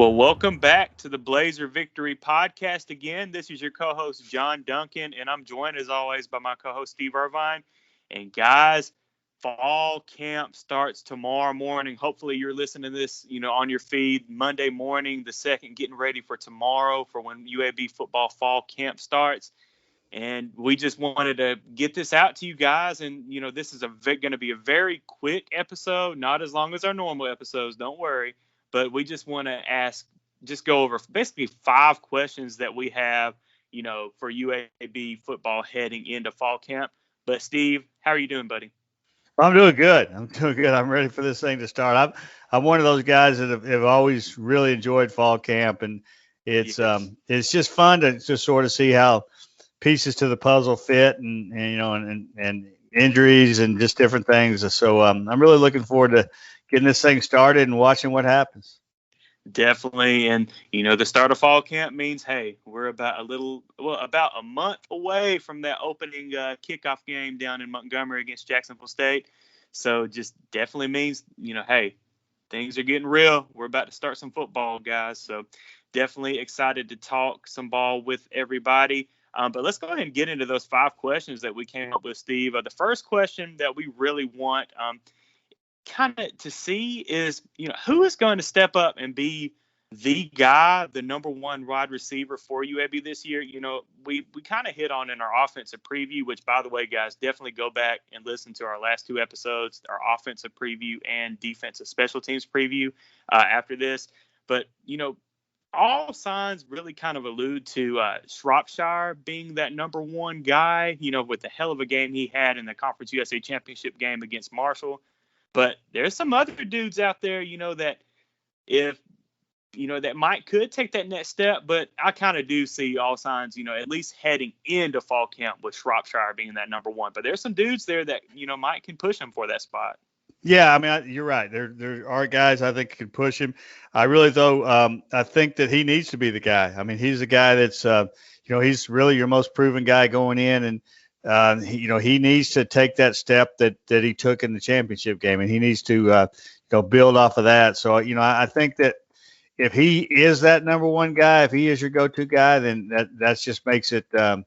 Well, welcome back to the Blazer Victory Podcast again. This is your co-host, John Duncan, and I'm joined, as always, by my co-host, Steve Irvine. And guys, fall camp starts tomorrow morning. Hopefully you're listening to this, on your feed Monday morning, the 2nd, getting ready for tomorrow for when UAB football fall camp starts. And we just wanted to get this out to you guys. And, this is going to be a very quick episode, not as long as our normal episodes, don't worry. But we just want to go over basically 5 questions that we have, for UAB football heading into fall camp. But Steve, how are you doing, buddy? I'm doing good. I'm ready for this thing to start. I'm one of those guys that have always really enjoyed fall camp, and it's just fun to just sort of see how pieces to the puzzle fit, and injuries and just different things. So I'm really looking forward to getting this thing started and watching what happens. Definitely. And, the start of fall camp means, hey, we're about a month away from that opening kickoff game down in Montgomery against Jacksonville State. So just definitely means, hey, things are getting real. We're about to start some football, guys. So definitely excited to talk some ball with everybody. But let's go ahead and get into those 5 questions that we came up with, Steve. The first question that we really want kind of to see is, who is going to step up and be the guy, the number 1 wide receiver for UAB this year. We kind of hit on in our offensive preview, which, by the way, guys, definitely go back and listen to our last 2 episodes, our offensive preview and defensive special teams preview after this. But, all signs really kind of allude to Shropshire being that number 1 guy, with the hell of a game he had in the Conference USA Championship game against Marshall. But there's some other dudes out there, that if, that could take that next step. But I kind of do see all signs, at least heading into fall camp with Shropshire being that number 1. But there's some dudes there that, might can push him for that spot. Yeah, I mean, you're right. There are guys I think can push him. I really, though, I think that he needs to be the guy. I mean, he's the guy that's, he's really your most proven guy going in, and he needs to take that step that he took in the championship game, and he needs to build off of that. So I think that if he is that number 1 guy, if he is your go-to guy, then that just makes it. I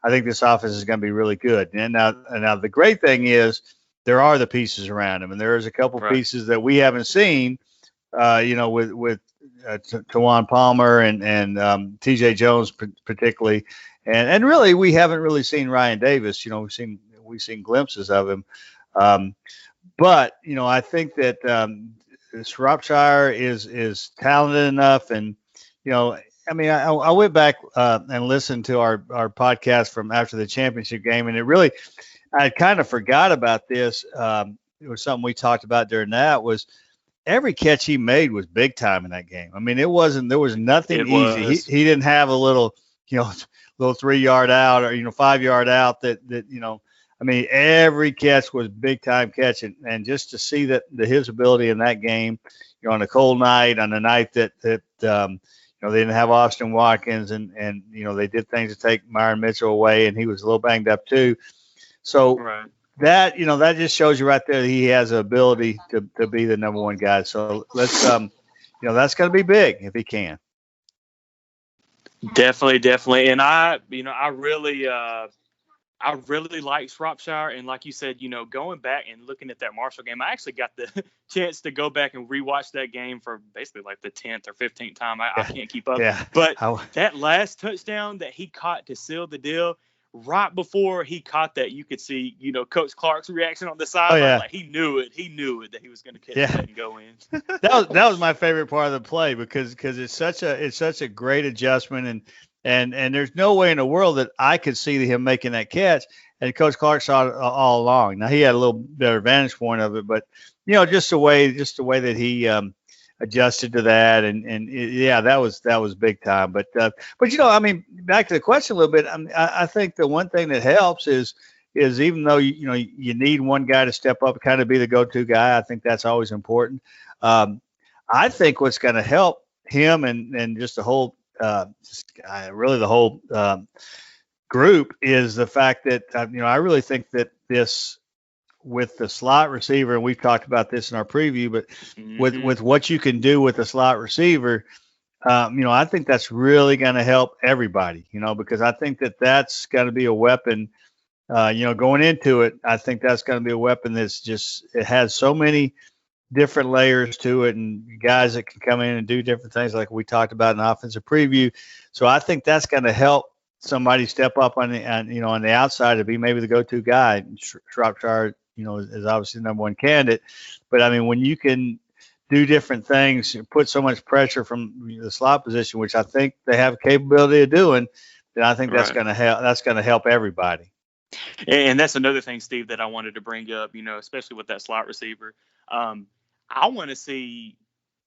think this offense is going to be really good. And now the great thing is there are the pieces around him, and there's a couple pieces that we haven't seen. With Tawan Palmer and T.J. Jones particularly. And really, we haven't really seen Ryan Davis. We've seen glimpses of him. But I think that Shropshire is talented enough. And, I went back and listened to our podcast from after the championship game. And I kind of forgot about this. It was something we talked about during that was every catch he made was big time in that game. I mean, there was nothing easy. He didn't have a little 3-yard out or 5-yard out that I mean, every catch was big time catch, and just to see that his ability in that game, on a cold night, on a night that they didn't have Austin Watkins, and they did things to take Myron Mitchell away, and he was a little banged up too. So that that just shows you right there that he has the ability to be the number 1 guy. So let's that's going to be big if he can. Definitely. And I really like Shropshire. And like you said, going back and looking at that Marshall game, I actually got the chance to go back and rewatch that game for basically like the 10th or 15th time. I can't keep up. Yeah. But that last touchdown that he caught to seal the deal, right before he caught that, you could see, Coach Clark's reaction on the sideline. Oh, yeah. Like he knew it that he was going to catch that and go in. that was my favorite part of the play because it's such a great adjustment, and there's no way in the world that I could see him making that catch. And Coach Clark saw it all along. Now he had a little better vantage point of it, but just the way that he adjusted to that, that was big time. But I mean, back to the question a little bit. I think the one thing that helps is even though you need one guy to step up, kind of be the go-to guy. I think that's always important. I think what's going to help him and just the whole really the whole group is the fact that I really think that this with the slot receiver, and we've talked about this in our preview, but with what you can do with the slot receiver, I think that's really going to help everybody, because I think that that's going to be a weapon, going into it. I think that's going to be a weapon it has so many different layers to it and guys that can come in and do different things like we talked about in the offensive preview. So I think that's going to help somebody step up on the outside to be maybe the go-to guy. Shropshire, is obviously the number one candidate. But I mean, when you can do different things, put so much pressure from the slot position, which I think they have capability of doing, then I think that's going to help. That's going to help everybody. And that's another thing, Steve, that I wanted to bring up. Especially with that slot receiver. I want to see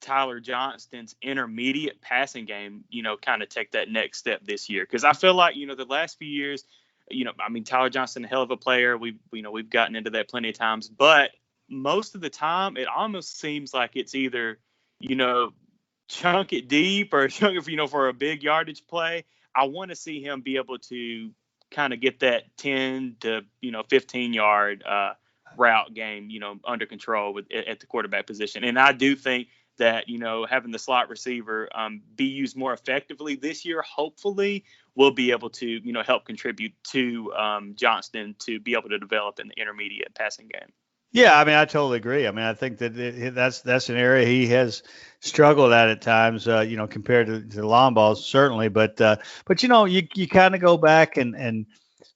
Tyler Johnston's intermediate passing game, kind of take that next step this year. Because I feel like, the last few years, Tyler Johnston, a hell of a player. We've gotten into that plenty of times. But most of the time, it almost seems like it's either, chunk it deep or chunk it, for a big yardage play. I want to see him be able to kind of get that 10 to, 15-yard route game, under control at the quarterback position. And I do think that, having the slot receiver be used more effectively this year, hopefully will be able to, help contribute to Johnston to be able to develop in the intermediate passing game. Yeah, I totally agree. I think that that's an area he has struggled at times, compared to the long balls, certainly. But you kind of go back and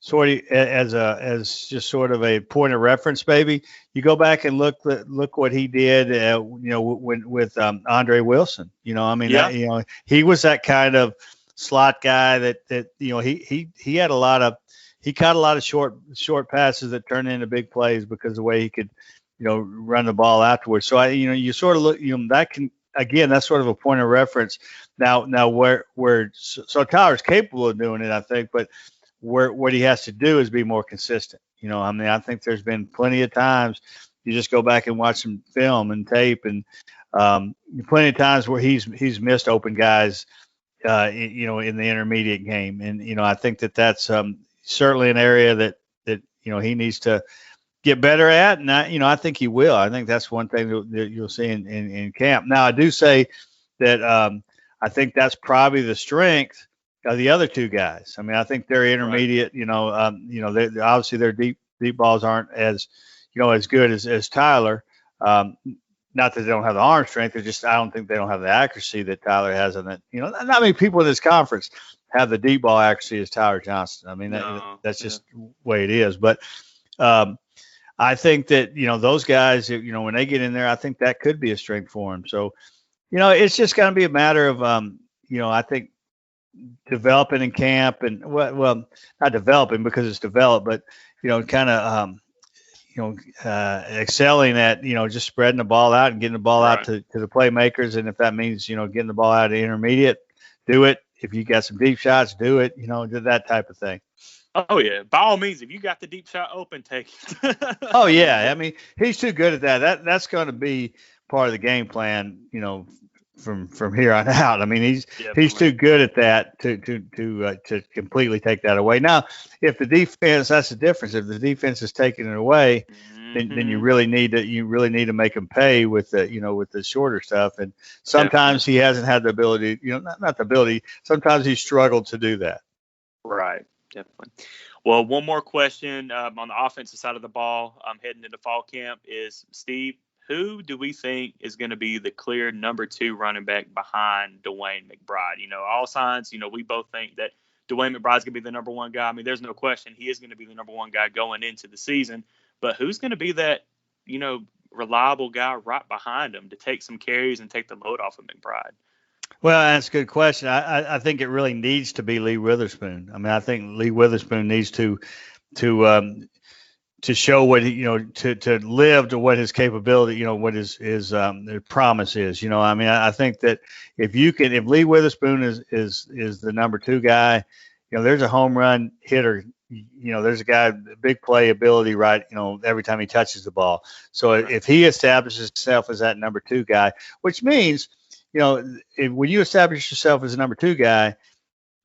sort of as just sort of a point of reference, maybe you go back and look what he did, with Andre Wilson. He was that kind of slot guy that he had a lot of. He caught a lot of short passes that turned into big plays because of the way he could, run the ball afterwards. So you sort of look, that can, again, that's sort of a point of reference. Now so Tyler's capable of doing it, I think, but what he has to do is be more consistent. I think there's been plenty of times you just go back and watch some film and tape, and plenty of times where he's missed open guys, in the intermediate game, and I think that's certainly an area that he needs to get better at, and I think he will. I think that's one thing that you'll see in camp. Now, I do say that I think that's probably the strength of the other two guys. I think they're intermediate. Right. Obviously their deep balls aren't as as good as Tyler. Not that they don't have the arm strength, I don't think they don't have the accuracy that Tyler has, and that not many people in this conference have the deep ball accuracy as Tyler Johnston. That's just the way it is. But I think that those guys, when they get in there, I think that could be a strength for them. So it's just going to be a matter of I think developing in camp, and well, not developing because it's developed, but kind of excelling at just spreading the ball out and getting the ball out to the playmakers. And if that means getting the ball out of the intermediate, do it. If you got some deep shots, do it. Do that type of thing. Oh yeah, by all means, if you got the deep shot open, take it. Oh yeah, he's too good at that. That's going to be part of the game plan. From here on out. He's too good at that to completely take that away. Now, if the defense, that's the difference. If the defense is taking it away, then you really need to make him pay with the shorter stuff. And sometimes he hasn't had the ability, not the ability. Sometimes he's struggled to do that. Right. Definitely. Well, one more question on the offensive side of the ball. Heading into fall camp is, Steve, who do we think is going to be the clear number 2 running back behind DeWayne McBride? All signs, we both think that DeWayne McBride's going to be the number 1 guy. There's no question he is going to be the number 1 guy going into the season. But who's going to be that, reliable guy right behind him to take some carries and take the load off of McBride? Well, that's a good question. I think it really needs to be Lee Witherspoon. I think Lee Witherspoon needs to show what to live to what his capability, what his promise is. I think that if Lee Witherspoon is the number 2 guy, there's a home run hitter. There's a guy, big play ability, right? Every time he touches the ball. So if he establishes himself as that number 2 guy, which means, when you establish yourself as a number 2 guy,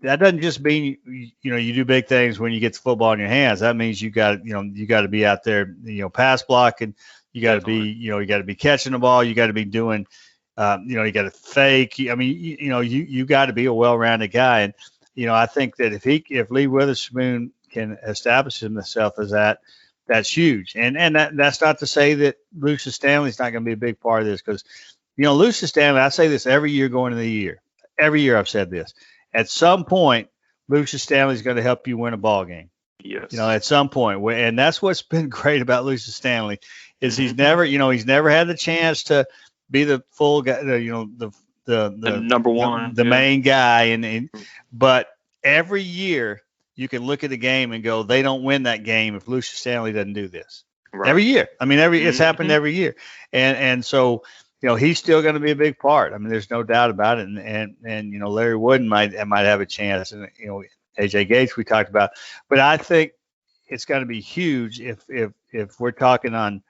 that doesn't just mean you do big things when you get the football in your hands. That means you got to be out there, pass blocking. You got to be you got to be catching the ball. You got to be doing You got to fake. I mean, you got to be a well-rounded guy, and I think that if Lee Witherspoon can establish himself as that, that's huge. And that's not to say that Lucius Stanley's not going to be a big part of this, because Lucius Stanley. I say this every year going into the year. Every year I've said this. At some point, Lucius Stanley's going to help you win a ball game. Yes. At some point, and that's what's been great about Lucius Stanley is he's never had the chance to be the full guy, the number one, the main guy, but every year you can look at the game and go, they don't win that game if Lucius Stanley doesn't do this. Right. Every year. I mean, it's happened every year, and so he's still going to be a big part. I mean, there's no doubt about it, and Larry Wooden might have a chance, and AJ Gates we talked about, but I think it's going to be huge if we're talking on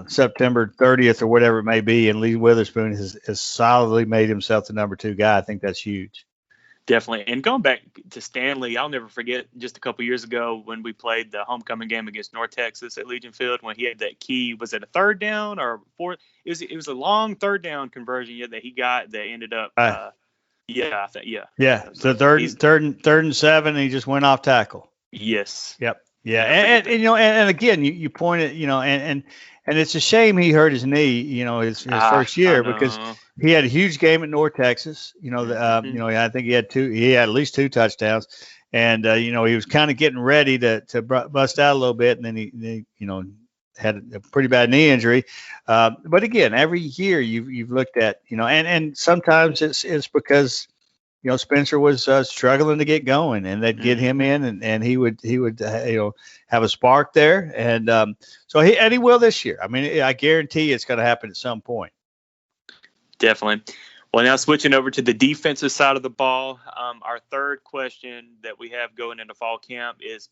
September 30th or whatever it may be, and Lee Witherspoon has solidly made himself the number 2 guy. I think that's huge. Definitely. And going back to Stanley, I'll never forget just a couple years ago when we played the homecoming game against North Texas at Legion Field, when he had that key. Was it a third down or fourth? It was a long third down conversion that he got that ended up. Yeah. So third and 7, and he just went off tackle. Yes. Yep. Yeah. And again, you pointed, and it's a shame he hurt his knee, his first year, because he had a huge game at North Texas. I think he had at least 2 touchdowns, and he was kind of getting ready to bust out a little bit, and then he had a pretty bad knee injury. But again, every year you've looked at, and sometimes it's because Spencer was struggling to get going, and they'd get him in, and he would have a spark there, and so he will this year. I mean, I guarantee it's going to happen at some point. Definitely. Well, now switching over to the defensive side of the ball, our third question that we have going into fall camp is,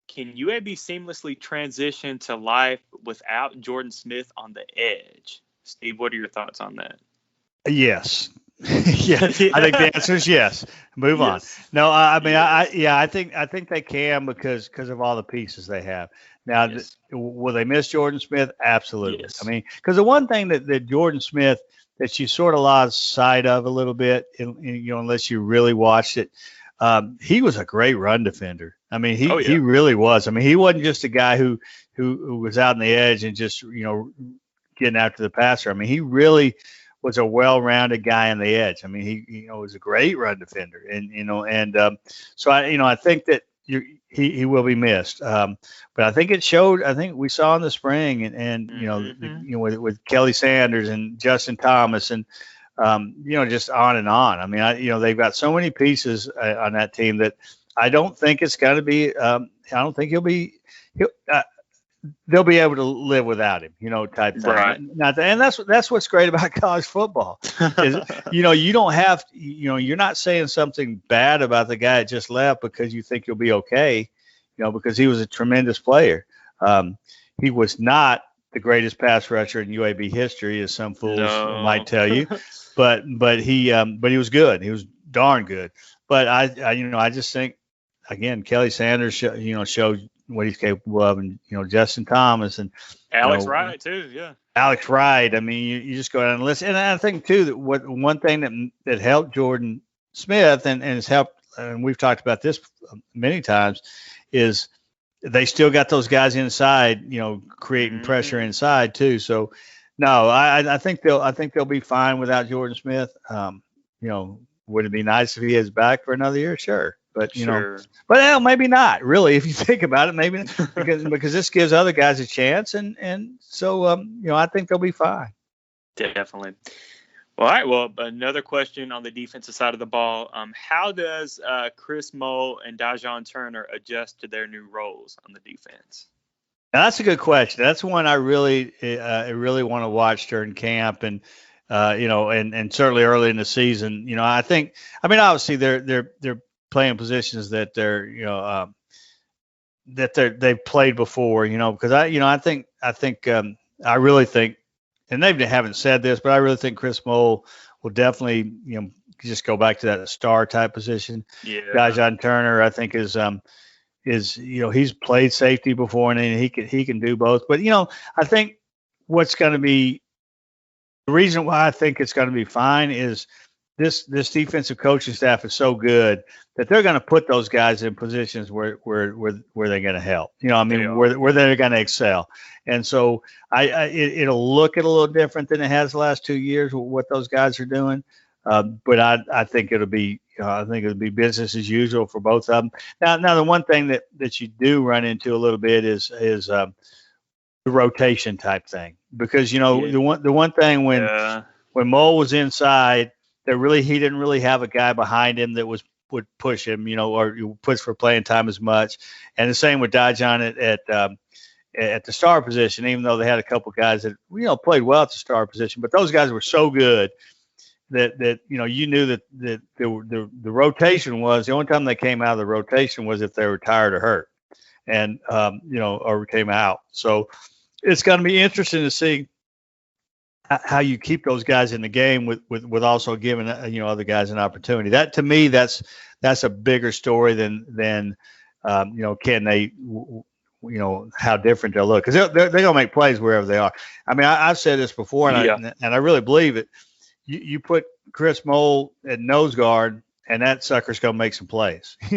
can UAB seamlessly transition to life without Jordan Smith on the edge? Steve, what are your thoughts on that? Yes. Yeah, I think the answer is yes. Move on. No, I mean, I think they can because of all the pieces they have. Now, will they miss Jordan Smith? Absolutely. Yes. I mean, because the one thing that Jordan Smith that you sort of lost sight of a little bit, unless you really watched it, he was a great run defender. I mean, he really was. I mean, he wasn't just a guy who was out on the edge and just getting after the passer. I mean, he really was a well-rounded guy on the edge. I mean, he was a great run defender, and so I think that he will be missed. But I think it showed. I think we saw in the spring, and with Kelly Sanders and Justin Thomas, and just on and on. I mean, they've got so many pieces on that team that I don't think it's going to be. I don't think they'll be able to live without him, type thing. Right. And that's what's great about college football. Is, you don't have, you're not saying something bad about the guy that just left because you think you'll be okay, because he was a tremendous player. He was not the greatest pass rusher in UAB history, as some fools might tell you, but he was good. He was darn good. But I just think, again, Kelly Sanders, showed what he's capable of, and Justin Thomas and Alex Wright too. Yeah, Alex Wright. I mean, you just go down and listen. And I think too that one thing that helped Jordan Smith and has helped, and we've talked about this many times, is they still got those guys inside, creating pressure inside too. So no, I think they'll be fine without Jordan Smith. Would it be nice if he is back for another year? Sure. But but maybe not really. If you think about it, maybe because this gives other guys a chance, and so I think they'll be fine. Definitely. All right. Well, another question on the defensive side of the ball. How does Chris Moe and Dajon Turner adjust to their new roles on the defense? Now, that's a good question. That's one I really want to watch during camp, and and certainly early in the season. Obviously they're playing positions that they've played before, because I really think, and they haven't said this, but I really think Chris Moe will definitely, just go back to that star type position. Yeah. Dajon Turner, I think is he's played safety before, and he can do both. But I think what's going to be The reason why I think it's going to be fine is this defensive coaching staff is so good that they're going to put those guys in positions where they're going to help. I mean, where they're going to excel. And so it'll look a little different than it has the last 2 years what those guys are doing. But I think it'll be business as usual for both of them. Now the one thing that you do run into a little bit is the rotation type thing, because the one thing when Mole was inside, he didn't really have a guy behind him that would push him, or push for playing time as much. And the same with Dijon at the star position, even though they had a couple guys that played well at the star position, but those guys were so good that you knew that the rotation was the only time they came out of the rotation was if they were tired or hurt, and or came out. So it's going to be interesting to see how you keep those guys in the game with also giving other guys an opportunity. That, to me, that's a bigger story than can they how different they'll look, because they're going to make plays wherever they are. I mean, I've said this before, and I really believe it. You put Chris Mole at nose guard, and that sucker's going to make some plays. I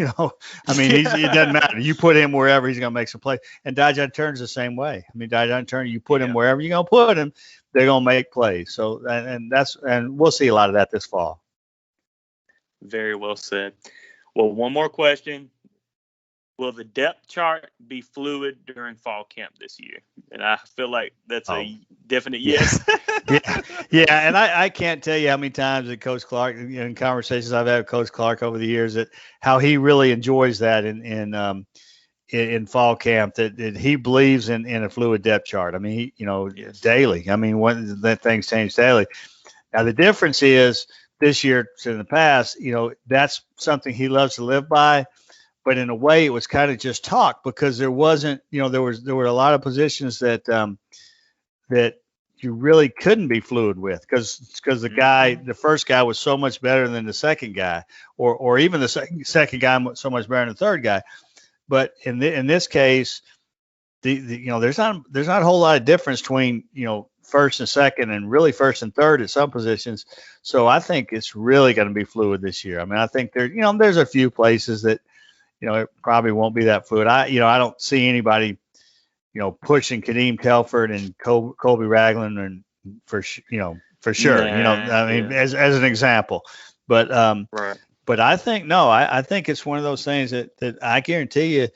mean, it doesn't matter. You put him wherever, he's going to make some plays. And Dijon Turner's the same way. I mean, Dijon Turner, you put him wherever you're going to put him, they're going to make plays. So, and we'll see a lot of that this fall. Very well said. Well, one more question. Will the depth chart be fluid during fall camp this year? And I feel like that's a definite yes. Yeah. And I can't tell you how many times that Coach Clark, in conversations I've had with Coach Clark over the years, that how he really enjoys that in fall camp, that he believes in a fluid depth chart. I mean, daily. I mean, when that things change daily. Now the difference is this year to in the past, that's something he loves to live by. But in a way, it was kind of just talk, because there wasn't, there were a lot of positions that you really couldn't be fluid with, because the first guy was so much better than the second guy, or even the second guy so much better than the third guy. But in this case, there's not a whole lot of difference between first and second, and really first and third at some positions. So I think it's really going to be fluid this year. I mean, I think there's a few places that it probably won't be that fluid. I don't see anybody, pushing Kadeem Telford and Colby Ragland, and for sure. I mean, as an example, but right. But I think I think it's one of those things that I guarantee you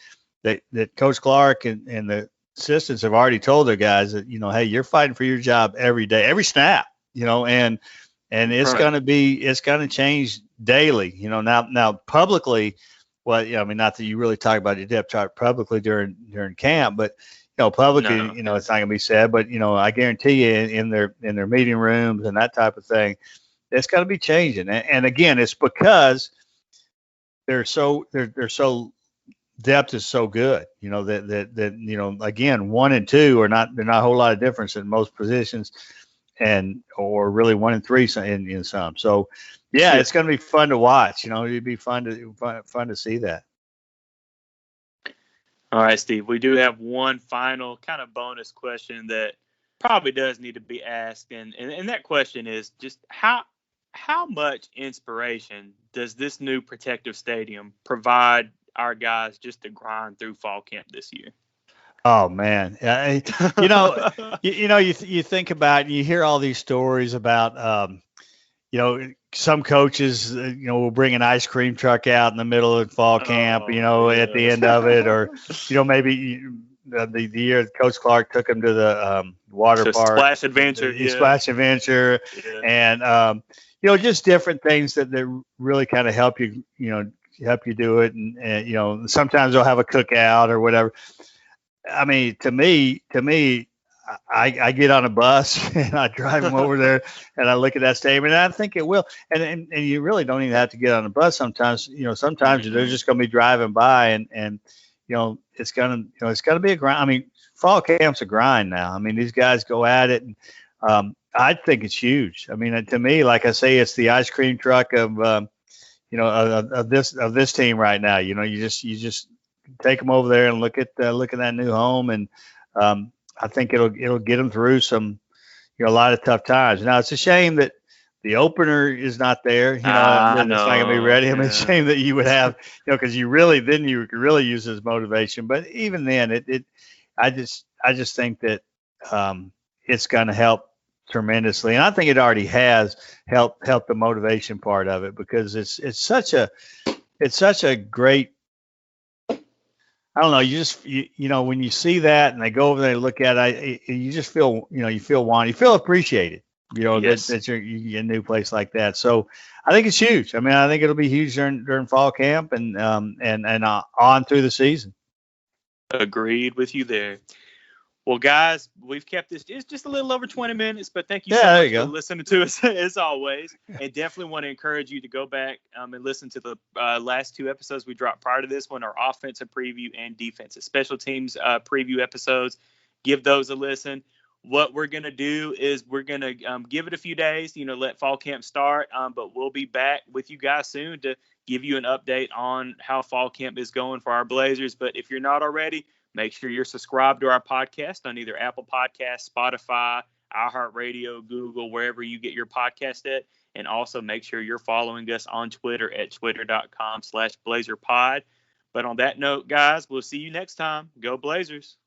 that Coach Clark and the assistants have already told their guys that hey, you're fighting for your job every day, every snap, and it's going to change daily. Now publicly. Well, I mean, not that you really talk about your depth chart publicly during camp, but publicly, it's not going to be said. But I guarantee you, in their meeting rooms and that type of thing, it's going to be changing. And again, it's because they're so depth is so good. That again, 1 and 2 they're not a whole lot of difference in most positions, or really 1 and 3 in some. So. Yeah, it's going to be fun to watch. It'd be fun to see that. All right, Steve. We do have one final kind of bonus question that probably does need to be asked, and that question is just how much inspiration does this new protective stadium provide our guys just to grind through fall camp this year? Oh man, you think about, you hear all these stories about some coaches, will bring an ice cream truck out in the middle of fall camp, at the end of it, or, maybe the year Coach Clark took him to the water park. Splash Adventure. Splash Adventure. Yeah. And, just different things that really kind of help you do it. And sometimes they'll have a cookout or whatever. I mean, to me, I get on a bus and I drive them over there and I look at that stadium, and I think it will. And you really don't even have to get on a bus sometimes. Sometimes they're just going to be driving by, and it's going to be a grind. I mean, fall camp's a grind now. I mean, these guys go at it, and I think it's huge. I mean, to me, like I say, it's the ice cream truck of this team right now. You just take them over there and look at that new home, and I think it'll get them through some a lot of tough times. Now it's a shame that the opener is not there. I That it's not going to be know. ready. I mean, it's a Yeah. shame that you would have, because you could really use this motivation. But even then, I just think that it's going to help tremendously, and I think it already has helped the motivation part of it, because it's such a great. I don't know. When you see that and they go over there and look at it, you just feel, you feel wanted, you feel appreciated, that, Yes. that you get a new place like that. So I think it's huge. I mean, I think it'll be huge during fall camp and on through the season. Agreed with you there. Well, guys, we've kept this just a little over 20 minutes, but thank you Yeah, so there you much for go. listening to us as always. And definitely want to encourage you to go back and listen to the last two episodes we dropped prior to this one, our offensive preview and defensive special teams preview episodes. Give those a listen. What we're going to do is we're going to give it a few days, let fall camp start. But we'll be back with you guys soon to give you an update on how fall camp is going for our Blazers. But if you're not already, make sure you're subscribed to our podcast on either Apple Podcasts, Spotify, iHeartRadio, Google, wherever you get your podcast at. And also make sure you're following us on Twitter at twitter.com/BlazerPod. But on that note, guys, we'll see you next time. Go Blazers.